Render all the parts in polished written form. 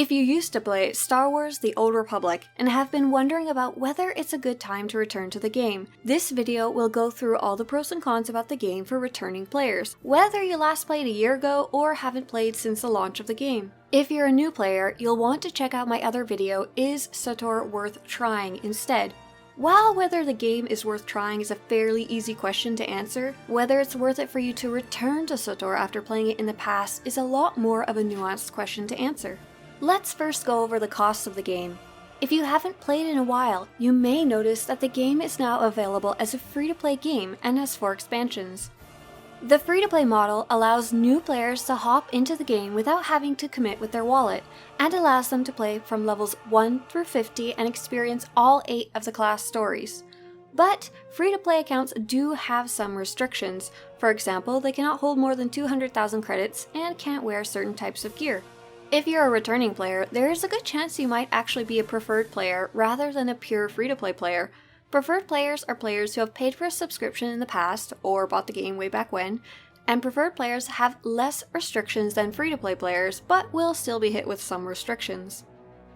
If you used to play Star Wars: The Old Republic and have been wondering about whether it's a good time to return to the game, this video will go through all the pros and cons about the game for returning players, whether you last played a year ago or haven't played since the launch of the game. If you're a new player, you'll want to check out my other video, Is SWTOR Worth Trying, instead. While whether the game is worth trying is a fairly easy question to answer, whether it's worth it for you to return to SWTOR after playing it in the past is a lot more of a nuanced question to answer. Let's first go over the costs of the game. If you haven't played in a while, you may notice that the game is now available as a free-to-play game and has 4 expansions. The free-to-play model allows new players to hop into the game without having to commit with their wallet, and allows them to play from levels 1 through 50 and experience all 8 of the class stories. But free-to-play accounts do have some restrictions. For example, they cannot hold more than 200,000 credits and can't wear certain types of gear. If you're a returning player, there is a good chance you might actually be a preferred player rather than a pure free-to-play player. Preferred players are players who have paid for a subscription in the past or bought the game way back when, and preferred players have less restrictions than free-to-play players, but will still be hit with some restrictions.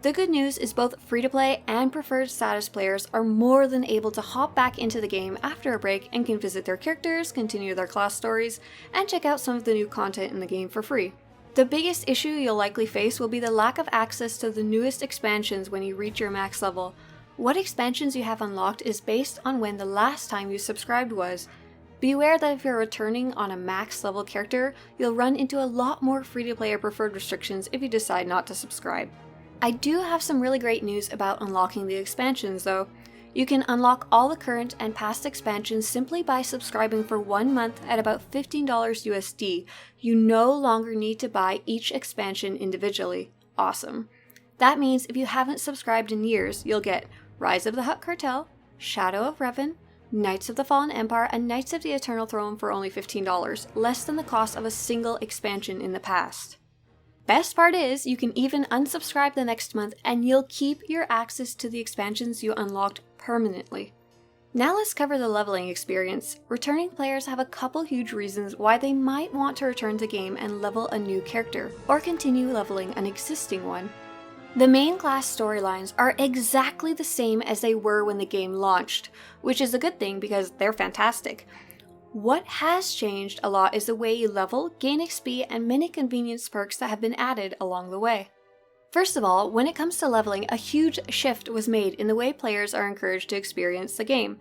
The good news is both free-to-play and preferred status players are more than able to hop back into the game after a break and can visit their characters, continue their class stories, and check out some of the new content in the game for free. The biggest issue you'll likely face will be the lack of access to the newest expansions when you reach your max level. What expansions you have unlocked is based on when the last time you subscribed was. Be aware that if you're returning on a max level character, you'll run into a lot more free-to-play or preferred restrictions if you decide not to subscribe. I do have some really great news about unlocking the expansions though. You can unlock all the current and past expansions simply by subscribing for 1 month at about $15 USD. You no longer need to buy each expansion individually. Awesome. That means if you haven't subscribed in years, you'll get Rise of the Hutt Cartel, Shadow of Revan, Knights of the Fallen Empire, and Knights of the Eternal Throne for only $15, less than the cost of a single expansion in the past. Best part is, you can even unsubscribe the next month and you'll keep your access to the expansions you unlocked permanently. Now let's cover the leveling experience. Returning players have a couple huge reasons why they might want to return to the game and level a new character, or continue leveling an existing one. The main class storylines are exactly the same as they were when the game launched, which is a good thing because they're fantastic. What has changed a lot is the way you level, gain XP, and many convenience perks that have been added along the way. First of all, when it comes to leveling, a huge shift was made in the way players are encouraged to experience the game.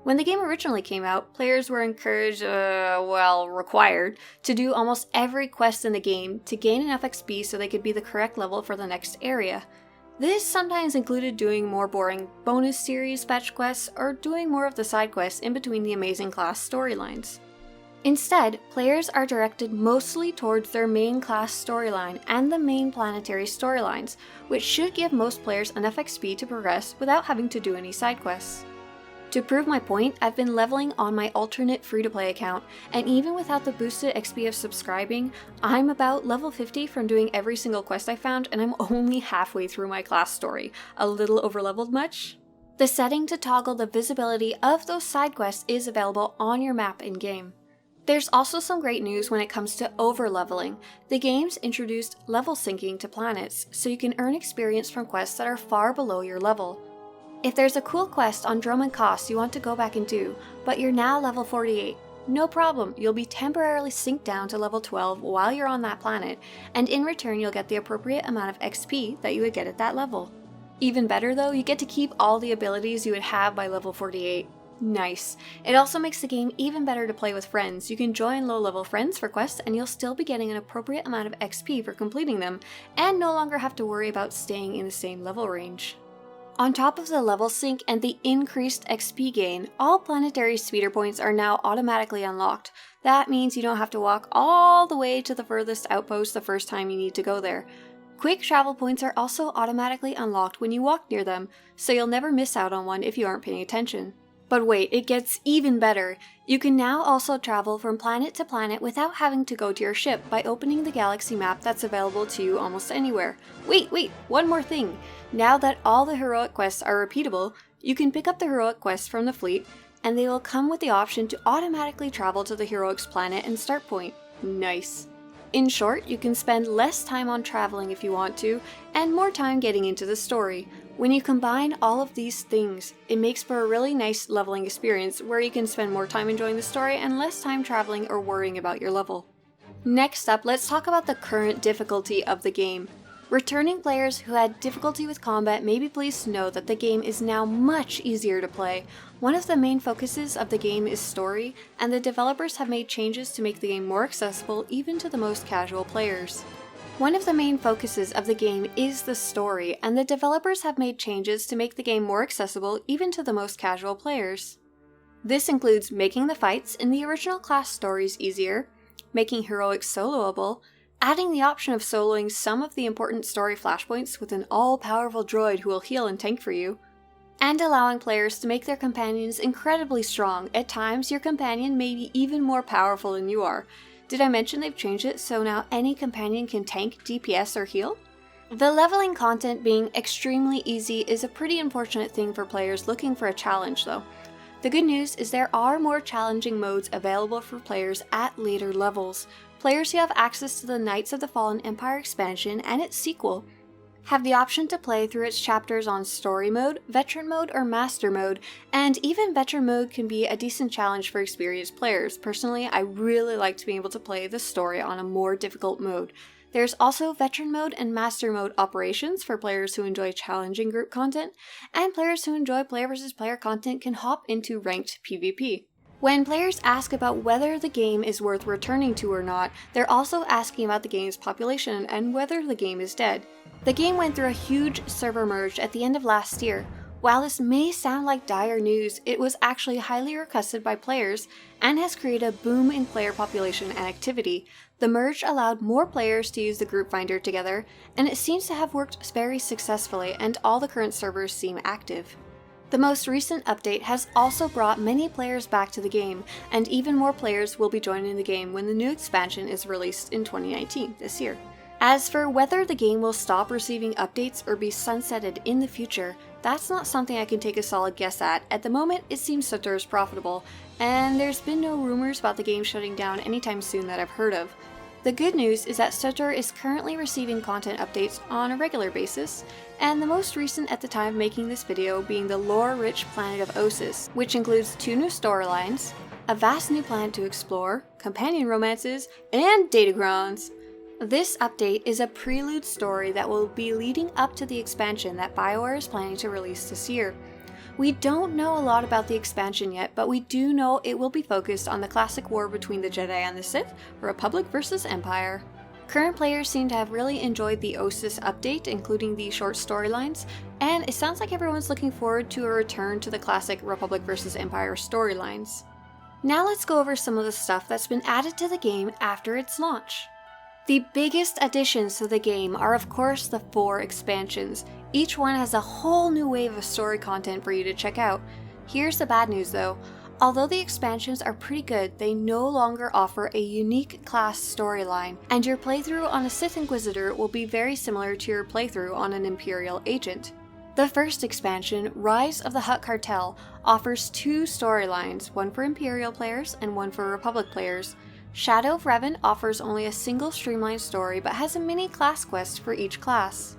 When the game originally came out, players were encouraged, required, to do almost every quest in the game to gain enough XP so they could be the correct level for the next area. This sometimes included doing more boring bonus series fetch quests or doing more of the side quests in between the amazing class storylines. Instead, players are directed mostly towards their main class storyline and the main planetary storylines, which should give most players enough XP to progress without having to do any side quests. To prove my point, I've been leveling on my alternate free-to-play account, and even without the boosted XP of subscribing, I'm about level 50 from doing every single quest I found, and I'm only halfway through my class story. A little overleveled much? The setting to toggle the visibility of those side quests is available on your map in-game. There's also some great news when it comes to over-leveling. The game's introduced level syncing to planets, so you can earn experience from quests that are far below your level. If there's a cool quest on Dromund Kaas you want to go back and do, but you're now level 48, no problem, you'll be temporarily synced down to level 12 while you're on that planet, and in return you'll get the appropriate amount of XP that you would get at that level. Even better though, you get to keep all the abilities you would have by level 48. Nice. It also makes the game even better to play with friends. You can join low-level friends for quests and you'll still be getting an appropriate amount of XP for completing them, and no longer have to worry about staying in the same level range. On top of the level sync and the increased XP gain, all planetary SWTOR points are now automatically unlocked. That means you don't have to walk all the way to the furthest outpost the first time you need to go there. Quick travel points are also automatically unlocked when you walk near them, so you'll never miss out on one if you aren't paying attention. But wait, it gets even better. You can now also travel from planet to planet without having to go to your ship by opening the galaxy map that's available to you almost anywhere. Wait, one more thing. Now that all the heroic quests are repeatable, you can pick up the heroic quests from the fleet, and they will come with the option to automatically travel to the heroics planet and start point. Nice. In short, you can spend less time on traveling if you want to, and more time getting into the story. When you combine all of these things, it makes for a really nice leveling experience where you can spend more time enjoying the story and less time traveling or worrying about your level. Next up, let's talk about the current difficulty of the game. Returning players who had difficulty with combat may be pleased to know that the game is now much easier to play. One of the main focuses of the game is story, and the developers have made changes to make the game more accessible even to the most casual players. One of the main focuses of the game is the story, and the developers have made changes to make the game more accessible even to the most casual players. This includes making the fights in the original class stories easier, making heroics soloable, adding the option of soloing some of the important story flashpoints with an all-powerful droid who will heal and tank for you, and allowing players to make their companions incredibly strong. At times, your companion may be even more powerful than you are. Did I mention they've changed it so now any companion can tank, DPS, or heal? The leveling content being extremely easy is a pretty unfortunate thing for players looking for a challenge though. The good news is there are more challenging modes available for players at later levels. Players who have access to the Knights of the Fallen Empire expansion and its sequel have the option to play through its chapters on Story Mode, Veteran Mode, or Master Mode, and even Veteran Mode can be a decent challenge for experienced players. Personally, I really like to be able to play the story on a more difficult mode. There's also Veteran Mode and Master Mode operations for players who enjoy challenging group content, and players who enjoy player versus player content can hop into ranked PvP. When players ask about whether the game is worth returning to or not, they're also asking about the game's population and whether the game is dead. The game went through a huge server merge at the end of last year. While this may sound like dire news, it was actually highly requested by players and has created a boom in player population and activity. The merge allowed more players to use the group finder together, and it seems to have worked very successfully, and all the current servers seem active. The most recent update has also brought many players back to the game, and even more players will be joining the game when the new expansion is released in 2019, this year. As for whether the game will stop receiving updates or be sunsetted in the future, that's not something I can take a solid guess at. At the moment, it seems SWTOR is profitable, and there's been no rumors about the game shutting down anytime soon that I've heard of. The good news is that SWTOR is currently receiving content updates on a regular basis, and the most recent at the time of making this video being the lore-rich planet of Ossus, which includes 2 new storylines, a vast new planet to explore, companion romances, and datacrons. This update is a prelude story that will be leading up to the expansion that BioWare is planning to release this year. We don't know a lot about the expansion yet, but we do know it will be focused on the classic war between the Jedi and the Sith, Republic versus Empire. Current players seem to have really enjoyed the Ossus update, including the short storylines, and it sounds like everyone's looking forward to a return to the classic Republic versus Empire storylines. Now let's go over some of the stuff that's been added to the game after its launch. The biggest additions to the game are of course the 4 expansions. Each one has a whole new wave of story content for you to check out. Here's the bad news though. Although the expansions are pretty good, they no longer offer a unique class storyline, and your playthrough on a Sith Inquisitor will be very similar to your playthrough on an Imperial agent. The first expansion, Rise of the Hutt Cartel, offers 2 storylines, one for Imperial players and one for Republic players. Shadow of Revan offers only a single streamlined story but has a mini class quest for each class.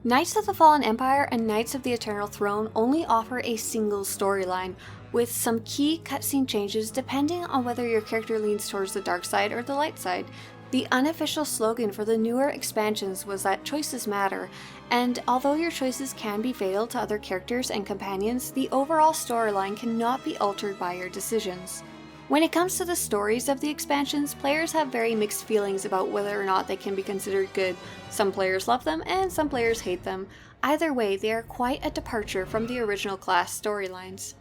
Knights of the Fallen Empire and Knights of the Eternal Throne only offer a single storyline, with some key cutscene changes depending on whether your character leans towards the dark side or the light side. The unofficial slogan for the newer expansions was that choices matter, and although your choices can be fatal to other characters and companions, the overall storyline cannot be altered by your decisions. When it comes to the stories of the expansions, players have very mixed feelings about whether or not they can be considered good. Some players love them and some players hate them. Either way, they are quite a departure from the original class storylines.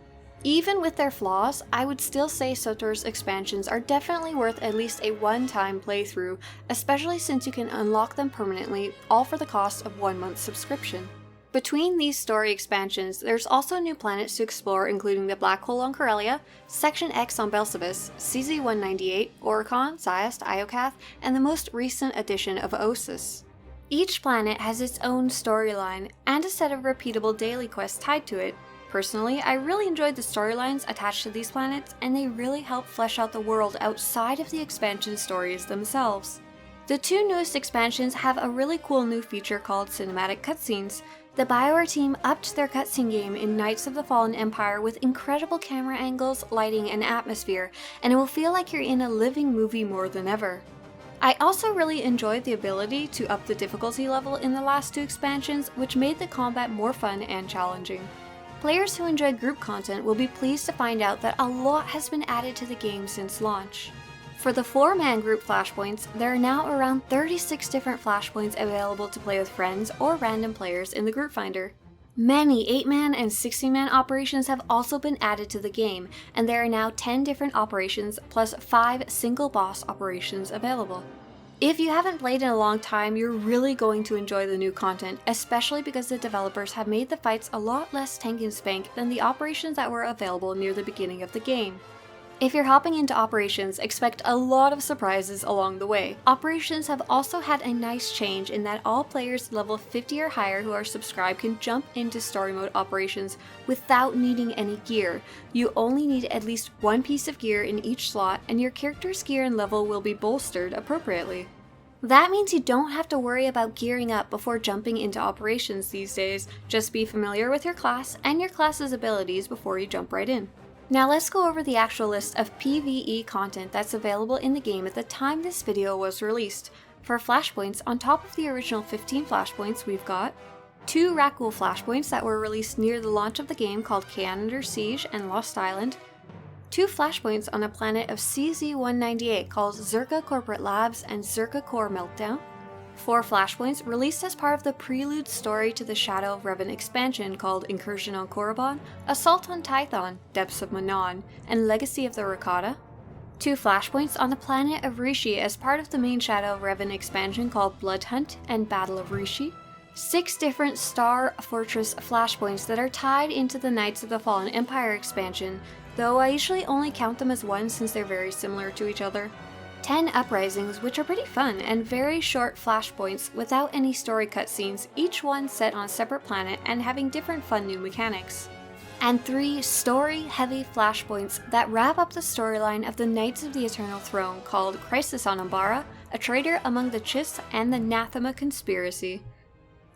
Even with their flaws, I would still say SWTOR's expansions are definitely worth at least a one-time playthrough, especially since you can unlock them permanently, all for the cost of 1 month's subscription. Between these story expansions, there's also new planets to explore, including the Black Hole on Corellia, Section X on Belsavis, CZ-198, Oricon, Zayast, Iokath, and the most recent addition of Ossus. Each planet has its own storyline, and a set of repeatable daily quests tied to it. Personally, I really enjoyed the storylines attached to these planets, and they really help flesh out the world outside of the expansion stories themselves. The two newest expansions have a really cool new feature called cinematic cutscenes. The BioWare team upped their cutscene game in Knights of the Fallen Empire with incredible camera angles, lighting, and atmosphere, and it will feel like you're in a living movie more than ever. I also really enjoyed the ability to up the difficulty level in the last two expansions, which made the combat more fun and challenging. Players who enjoy group content will be pleased to find out that a lot has been added to the game since launch. For the 4-man group flashpoints, there are now around 36 different flashpoints available to play with friends or random players in the group finder. Many 8-man and 16-man operations have also been added to the game, and there are now 10 different operations plus 5 single boss operations available. If you haven't played in a long time, you're really going to enjoy the new content, especially because the developers have made the fights a lot less tank and spank than the operations that were available near the beginning of the game. If you're hopping into operations, expect a lot of surprises along the way. Operations have also had a nice change in that all players level 50 or higher who are subscribed can jump into story mode operations without needing any gear. You only need at least one piece of gear in each slot, and your character's gear and level will be bolstered appropriately. That means you don't have to worry about gearing up before jumping into operations these days. Just be familiar with your class and your class's abilities before you jump right in. Now let's go over the actual list of PvE content that's available in the game at the time this video was released. For flashpoints, on top of the original 15 flashpoints, we've got 2 Rakghoul flashpoints that were released near the launch of the game called Kaon Under Siege and Lost Island, 2 flashpoints on a planet of CZ-198 called Zerka Corporate Labs and Zerka Core Meltdown, 4 flashpoints released as part of the prelude story to the Shadow of Revan expansion called Incursion on Korriban, Assault on Tython, Depths of Manon, and Legacy of the Rakata, 2 flashpoints on the planet of Rishi as part of the main Shadow of Revan expansion called Blood Hunt and Battle of Rishi, 6 different Star Fortress flashpoints that are tied into the Knights of the Fallen Empire expansion, though I usually only count them as one since they're very similar to each other, 10 uprisings, which are pretty fun, and very short flashpoints without any story cutscenes, each one set on a separate planet and having different fun new mechanics. And 3 story-heavy flashpoints that wrap up the storyline of the Knights of the Eternal Throne called Crisis on Umbara, A Traitor Among the Chiss, and the Nathema Conspiracy.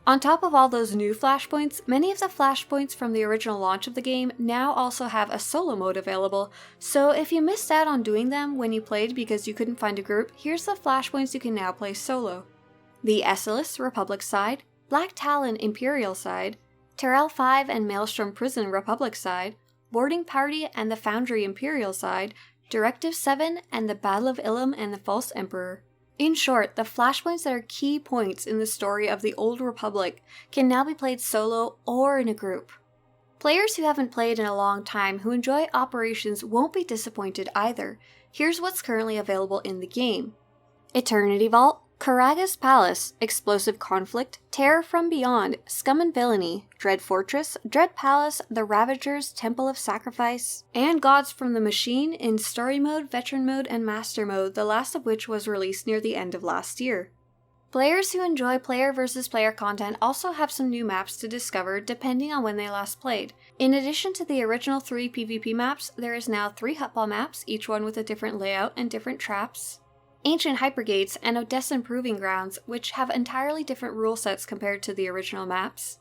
On top of all those new flashpoints, many of the flashpoints from the original launch of the game now also have a solo mode available, so if you missed out on doing them when you played because you couldn't find a group, here's the flashpoints you can now play solo. The Esselis Republic side, Black Talon Imperial side, Terrell 5 and Maelstrom Prison Republic side, Boarding Party and the Foundry Imperial side, Directive 7 and the Battle of Ilum and the False Emperor. In short, the flashpoints that are key points in the story of the Old Republic can now be played solo or in a group. Players who haven't played in a long time who enjoy operations won't be disappointed either. Here's what's currently available in the game. Eternity Vault, Karaga's Palace, Explosive Conflict, Terror from Beyond, Scum and Villainy, Dread Fortress, Dread Palace, The Ravagers, Temple of Sacrifice, and Gods from the Machine in Story Mode, Veteran Mode, and Master Mode, the last of which was released near the end of last year. Players who enjoy player versus player content also have some new maps to discover depending on when they last played. In addition to the original 3 PvP maps, there is now 3 Hutball maps, each one with a different layout and different traps, Ancient Hypergates, and Odessa Proving Grounds, which have entirely different rule sets compared to the original maps,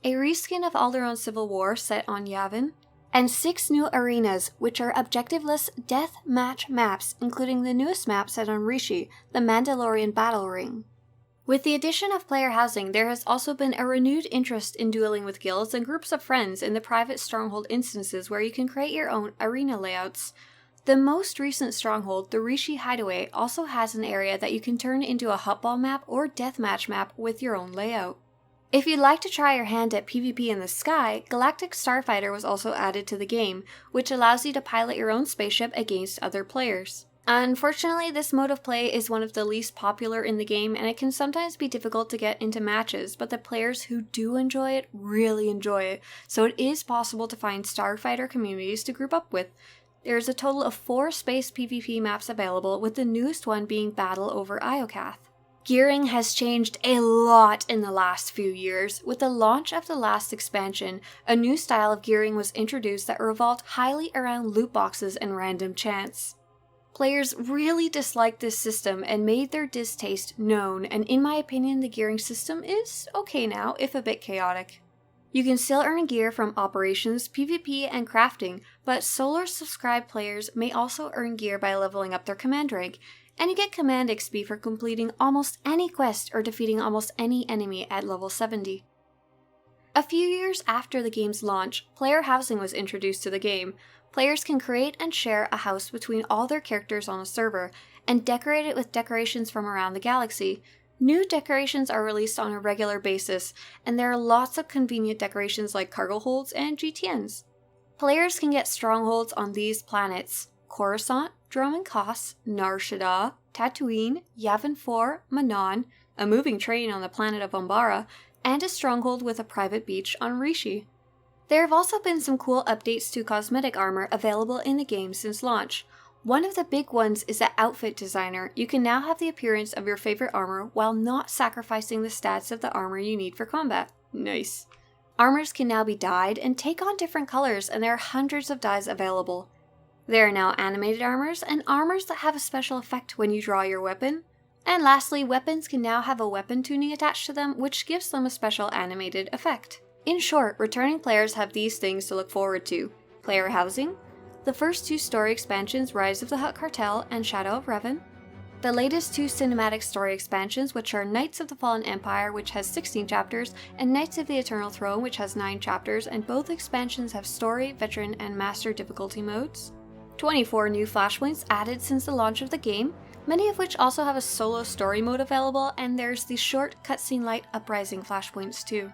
a reskin of Alderaan Civil War set on Yavin, and 6 new arenas, which are objectiveless death match maps, including the newest map set on Rishi, the Mandalorian Battle Ring. With the addition of player housing, there has also been a renewed interest in dueling with guilds and groups of friends in the private Stronghold instances where you can create your own arena layouts. The most recent Stronghold, the Rishi Hideaway, also has an area that you can turn into a Hutball map or deathmatch map with your own layout. If you'd like to try your hand at PvP in the sky, Galactic Starfighter was also added to the game, which allows you to pilot your own spaceship against other players. Unfortunately, this mode of play is one of the least popular in the game, and it can sometimes be difficult to get into matches, but the players who do enjoy it really enjoy it, so it is possible to find Starfighter communities to group up with. There is a total of 4 space PvP maps available, with the newest one being Battle over Iokath. Gearing has changed a lot in the last few years. With the launch of the last expansion, a new style of gearing was introduced that revolved highly around loot boxes and random chance. Players really disliked this system and made their distaste known, and in my opinion the gearing system is okay now, if a bit chaotic. You can still earn gear from operations, PvP, and crafting, but solo subscribed players may also earn gear by leveling up their command rank, and you get command XP for completing almost any quest or defeating almost any enemy at level 70. A few years after the game's launch, player housing was introduced to the game. Players can create and share a house between all their characters on a server, and decorate it with decorations from around the galaxy. New decorations are released on a regular basis, and there are lots of convenient decorations like cargo holds and GTNs. Players can get strongholds on these planets: Coruscant, Dromund Kaas, Nar Shaddaa, Tatooine, Yavin 4, Manon, a moving train on the planet of Umbara, and a stronghold with a private beach on Rishi. There have also been some cool updates to cosmetic armor available in the game since launch. One of the big ones is that Outfit Designer. You can now have the appearance of your favorite armor while not sacrificing the stats of the armor you need for combat. Nice. Armors can now be dyed and take on different colors, and there are hundreds of dyes available. There are now animated armors and armors that have a special effect when you draw your weapon. And lastly, weapons can now have a weapon tuning attached to them, which gives them a special animated effect. In short, returning players have these things to look forward to: player housing, the first 2 story expansions, Rise of the Hutt Cartel and Shadow of Revan, the latest 2 cinematic story expansions, which are Knights of the Fallen Empire, which has 16 chapters, and Knights of the Eternal Throne, which has 9 chapters, and both expansions have story, veteran, and master difficulty modes. 24 new flashpoints added since the launch of the game, many of which also have a solo story mode available, and there's the short cutscene light Uprising flashpoints too.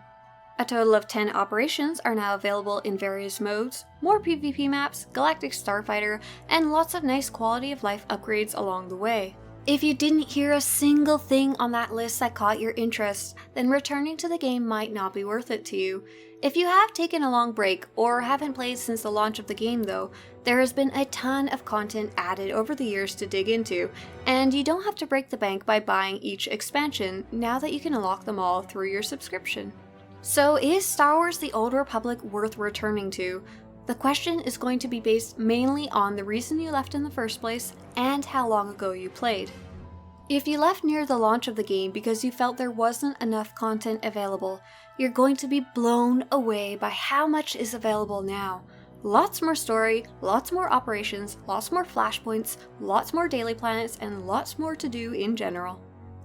A total of 10 operations are now available in various modes, more PvP maps, Galactic Starfighter, and lots of nice quality of life upgrades along the way. If you didn't hear a single thing on that list that caught your interest, then returning to the game might not be worth it to you. If you have taken a long break or haven't played since the launch of the game though, there has been a ton of content added over the years to dig into, and you don't have to break the bank by buying each expansion now that you can unlock them all through your subscription. So is Star Wars: The Old Republic worth returning to? The question is going to be based mainly on the reason you left in the first place and how long ago you played. If you left near the launch of the game because you felt there wasn't enough content available, you're going to be blown away by how much is available now. Lots more story, lots more operations, lots more flashpoints, lots more daily planets, and lots more to do in general.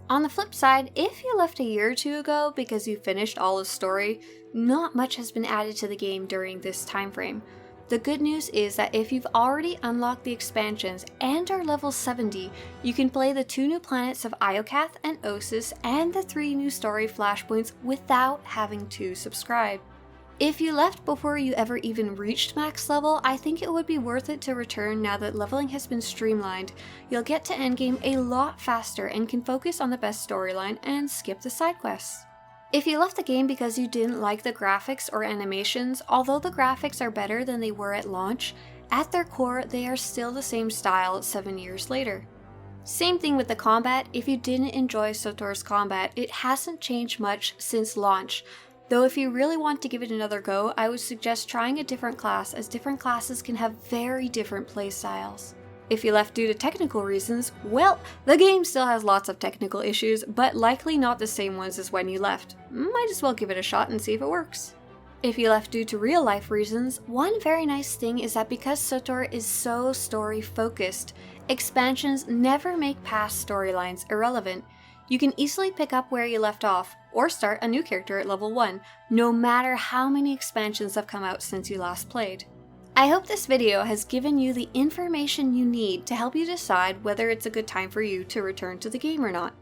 On the flip side, if you left a year or 2 ago because you finished all the story, not much has been added to the game during this time frame. The good news is that if you've already unlocked the expansions and are level 70, you can play the 2 new planets of Iokath and Ossus and the 3 new story flashpoints without having to subscribe. If you left before you ever even reached max level, I think it would be worth it to return now that leveling has been streamlined. You'll get to endgame a lot faster and can focus on the best storyline and skip the side quests. If you left the game because you didn't like the graphics or animations, although the graphics are better than they were at launch, at their core they are still the same style 7 years later. Same thing with the combat. If you didn't enjoy SWTOR's combat, it hasn't changed much since launch. Though if you really want to give it another go, I would suggest trying a different class, as different classes can have very different playstyles. If you left due to technical reasons, well, the game still has lots of technical issues, but likely not the same ones as when you left. Might as well give it a shot and see if it works. If you left due to real life reasons, one very nice thing is that because SWTOR is so story focused, expansions never make past storylines irrelevant. You can easily pick up where you left off, or start a new character at level 1, no matter how many expansions have come out since you last played. I hope this video has given you the information you need to help you decide whether it's a good time for you to return to the game or not.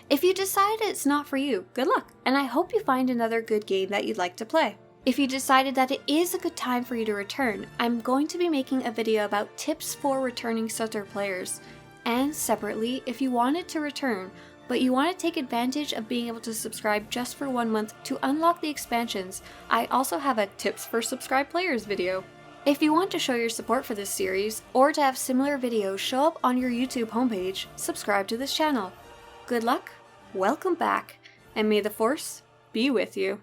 If you decide it's not for you, good luck, and I hope you find another good game that you'd like to play. If you decided that it is a good time for you to return, I'm going to be making a video about tips for returning SWTOR players. And separately, if you wanted to return, but you want to take advantage of being able to subscribe just for 1 month to unlock the expansions, I also have a Tips for Subscribed Players video. If you want to show your support for this series, or to have similar videos show up on your YouTube homepage, subscribe to this channel. Good luck, welcome back, and may the Force be with you.